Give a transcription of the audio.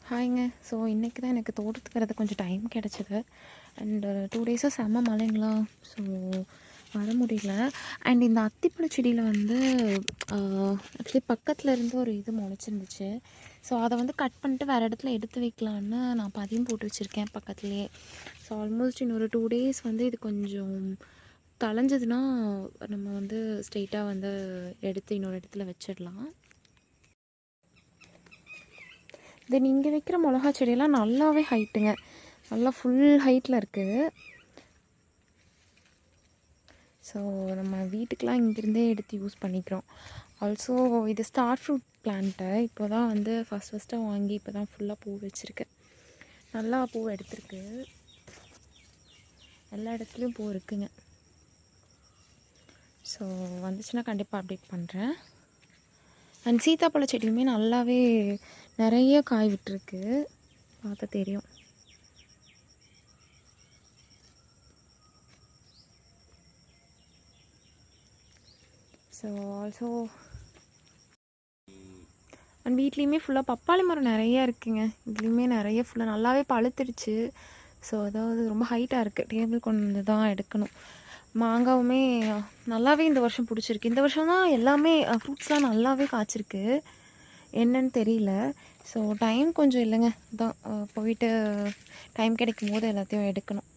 ஹாய்ங்க. So இன்றைக்கி தான் எனக்கு தோட்டத்துக்கு வரது கொஞ்சம் டைம் கிடச்சிது. அண்டு 2 டேஸாக செம்ம மழைங்களா. ஸோ வர முடியல. அண்ட் இந்த அத்திப்பழ செடியில் வந்து ஆக்சுவலி பக்கத்தில் இருந்து ஒரு இது முளைச்சிருந்துச்சு. ஸோ அதை வந்து கட் பண்ணிட்டு வேறு இடத்துல எடுத்து வைக்கலான்னு நான் பதியம் போட்டு வச்சுருக்கேன் பக்கத்துலேயே. ஸோ ஆல்மோஸ்ட் இன்னொரு 2 டேஸ் வந்து இது கொஞ்சம் தளைஞ்சதுன்னா நம்ம வந்து ஸ்ட்ரெயிட்டாக வந்து எடுத்து இன்னொரு இடத்துல வச்சிடலாம். தென் இங்கே வைக்கிற மிளகா செடியெல்லாம் நல்லாவே ஹைட்டுங்க, நல்லா ஃபுல் ஹைட்டில் இருக்குது. ஸோ நம்ம வீட்டுக்கெலாம் இங்கேருந்தே எடுத்து யூஸ் பண்ணிக்கிறோம். ஆல்சோ இது ஸ்டார் ஃப்ரூட் பிளான்ட்டு. இப்போ தான் வந்து ஃபஸ்ட்டாக வாங்கி இப்போ தான் ஃபுல்லாக பூ வச்சுருக்கு. நல்லா பூ எடுத்திருக்கு, எல்லா இடத்துலையும் பூ இருக்குங்க. ஸோ வந்துச்சுன்னா கண்டிப்பாக அப்டேட் பண்ணுறேன். அண்ட் சீத்தாப்பழ செடியுமே நல்லாவே நிறைய காய் விட்டுருக்கு, பார்த்தா தெரியும். ஸோ ஆல்சோ அண்ட் வீட்லேயுமே ஃபுல்லாக பப்பாளி மரம் நிறையா இருக்குங்க. இதுலேயுமே நிறைய ஃபுல்லாக நல்லாவே பழுத்துருச்சு. ஸோ அதாவது ரொம்ப ஹைட்டாக இருக்குது, டேபிள் கொண்டு வந்து தான் எடுக்கணும். மாங்காவுமே நல்லாவே இந்த வருஷம் பிடிச்சிருக்கு. இந்த வருஷம் தான் எல்லாமே ஃப்ரூட்ஸ்லாம் நல்லாவே காய்ச்சிருக்கு, என்னன்னு தெரியல. ஸோ டைம் கொஞ்சம் இல்லைங்க, தான் போயிட்டு டைம் கிடைக்கும் போது எல்லாத்தையும் எடுக்கணும்.